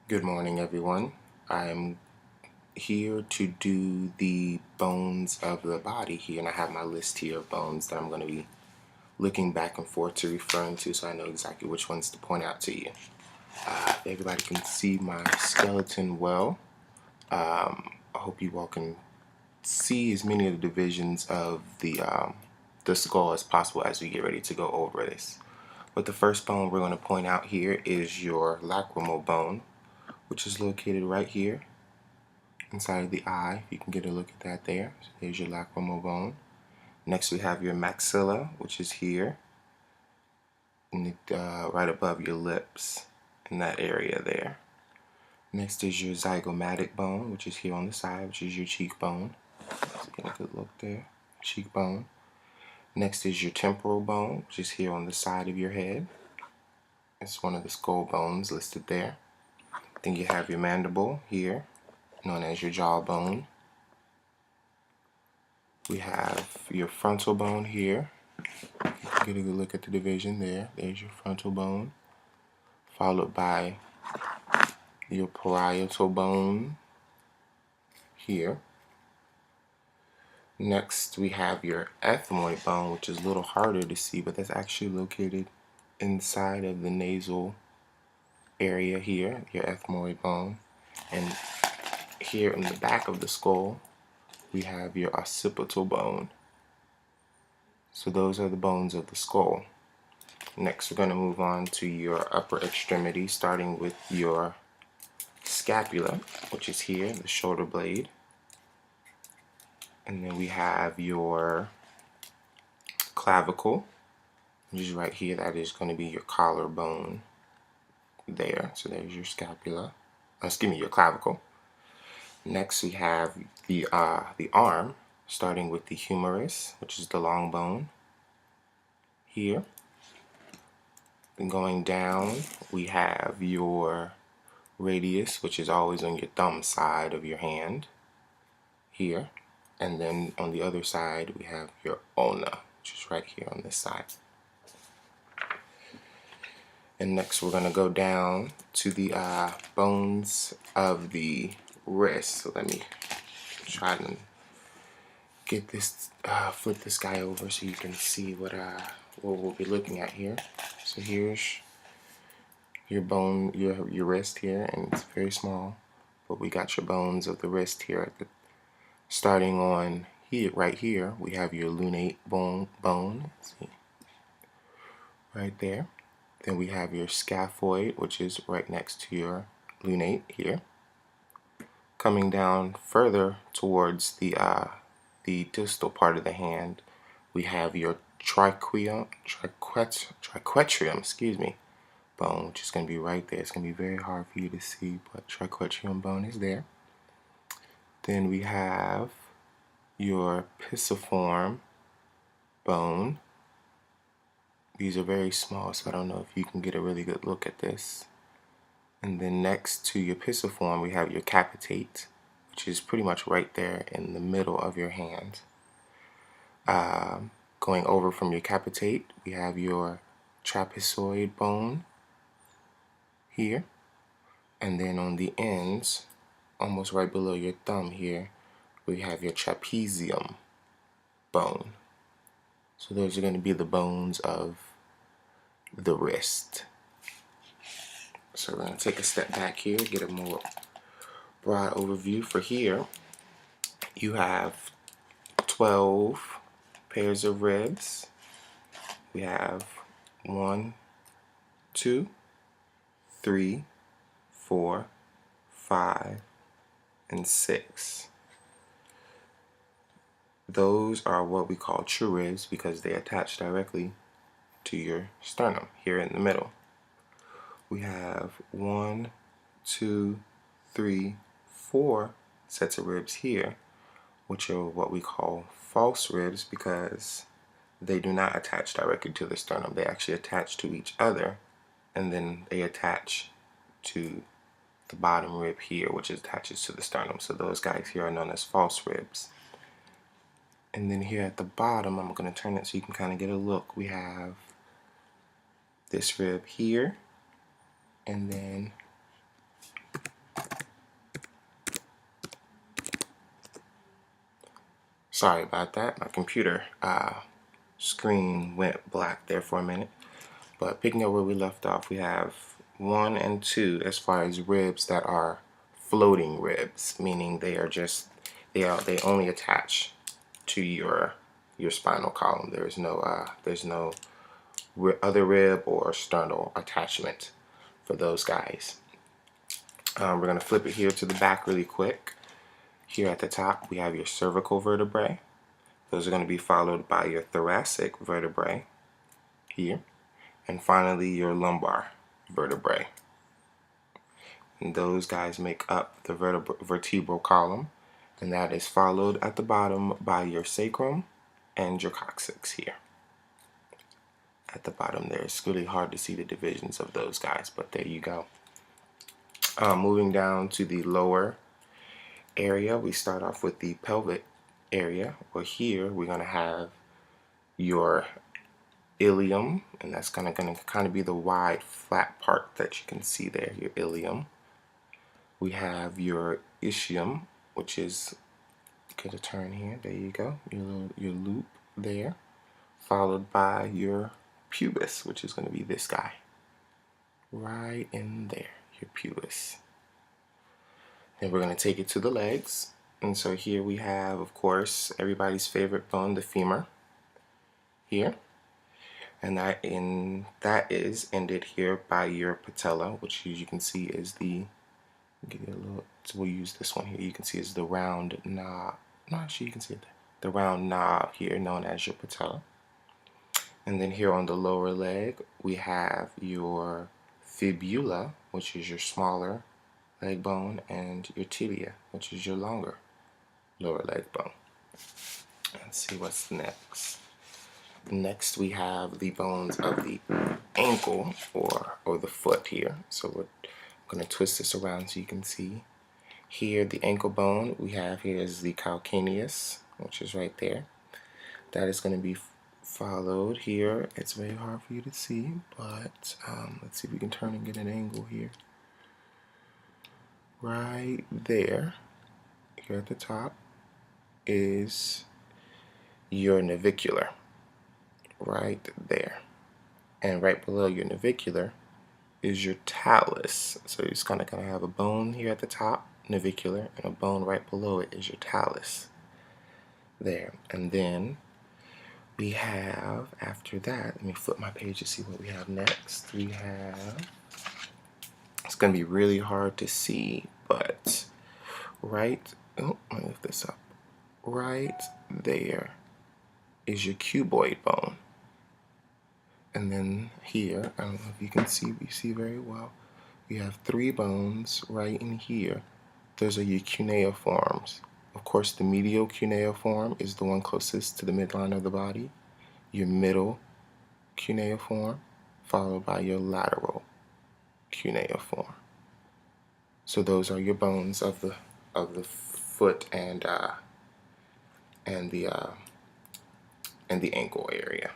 Good morning, everyone. I'm here to do the bones of the body here, and I have my list here of bones that I'm going to be looking back and forth to referring to so I know exactly which ones to point out to you. Everybody can see my skeleton well. I hope you all can see as many of the divisions of the skull as possible as we get ready to go over this. But the first bone we're going to point out here is your lacrimal bone, which is located right here inside of the eye. You can get a look at that there. So there's your lacrimal bone. Next we have your maxilla, which is here, and right above your lips in that area there. Next is your zygomatic bone, which is here on the side, which is your cheekbone. Let's get a good look there. Cheekbone. Next is your temporal bone, which is here on the side of your head. It's one of the skull bones listed there. Then you have your mandible here, known as your jawbone. We have your frontal bone here. Get a good look at the division there. There's your frontal bone, followed by your parietal bone here. Next, we have your ethmoid bone, which is a little harder to see, but that's actually located inside of the nasal area here, your ethmoid bone. And here in the back of the skull, we have your occipital bone. So those are the bones of the skull. Next, we're going to move on to your upper extremity, starting with your scapula, which is here, the shoulder blade. And then we have your clavicle, which is right here. That is going to be your collarbone there. So there's your scapula. Your clavicle. Next, we have the arm, starting with the humerus, which is the long bone here. Then going down, we have your radius, which is always on your thumb side of your hand here. And then on the other side, we have your ulna, which is right here on this side. And next, we're going to go down to the bones of the wrist. So let me try to get this, flip this guy over so you can see what we'll be looking at here. So here's your bone, your wrist here, and it's very small. But we got your bones of the wrist here starting on here, right here, we have your lunate bone. See, right there. Then we have your scaphoid, which is right next to your lunate here. Coming down further towards the distal part of the hand, we have your triquetrum, bone, which is going to be right there. It's going to be very hard for you to see, but triquetrum bone is there. Then we have your pisiform bone. These are very small, so I don't know if you can get a really good look at this. And then next to your pisiform, we have your capitate, which is pretty much right there in the middle of your hand. Going over from your capitate, we have your trapezoid bone here. And then on the ends, almost right below your thumb here, we have your trapezium bone. So those are going to be the bones of the wrist. So we're going to take a step back here, get a more broad overview. For here, you have 12 pairs of ribs. We have 1, 2, 3, 4, 5, and 6. Those are what we call true ribs because they attach directly to your sternum here in the middle. We have 1, 2, 3, 4 sets of ribs here, which are what we call false ribs because they do not attach directly to the sternum. They actually attach to each other, and then they attach to the bottom rib here, which attaches to the sternum. So those guys here are known as false ribs. And then here at the bottom, I'm going to turn it so you can kind of get a look. We have this rib here, and then Sorry about that. My computer screen went black there for a minute. But picking up where we left off, we have 1 and 2 as far as ribs that are floating ribs, meaning they are just they only attach to your spinal column. There's no other rib or sternal attachment for those guys. We're gonna flip it here to the back really quick. Here at the top, we have your cervical vertebrae. Those are going to be followed by your thoracic vertebrae here, and finally your lumbar vertebrae. And those guys make up the vertebral column, and that is followed at the bottom by your sacrum and your coccyx here. At the bottom there, it's really hard to see the divisions of those guys, but there you go. Moving down to the lower area, we start off with the pelvic area. Well, here we're going to have your ilium, and that's going to kind of be the wide flat part that you can see there, your ilium. We have your ischium, which is, get a turn here, there you go, your loop there, followed by your pubis, which is going to be this guy right in there, your pubis. Then we're going to take it to the legs. And so here we have, of course, everybody's favorite bone, the femur, here. And that is ended here by your patella, which as you can see is the, give you a little, so we'll use this one here. You can see is the round knob. No, actually you can see it, the round knob here known as your patella. And then here on the lower leg, we have your fibula, which is your smaller leg bone, and your tibia, which is your longer lower leg bone. Let's see what's next. Next we have the bones of the ankle or the foot here. So we're going to twist this around so you can see. Here the ankle bone we have here is the calcaneus, which is right there. That is going to be followed here. It's very hard for you to see, but let's see if we can turn and get an angle here. Right there, here at the top, is your navicular, right there. And right below your navicular is your talus. So it's kind of going to have a bone here at the top, navicular, and a bone right below it is your talus there. And then we have, after that, let me flip my page to see what we have next. We have, it's going to be really hard to see, but right, oh, let me lift this up. Right there is your cuboid bone. And then here, I don't know if you can see, we see very well, we have 3 bones right in here. Those are your cuneiforms. Of course, the medial cuneiform is the one closest to the midline of the body. Your middle cuneiform, followed by your lateral cuneiform. So those are your bones of the foot and the ankle area.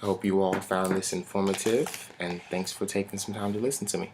I hope you all found this informative, and thanks for taking some time to listen to me.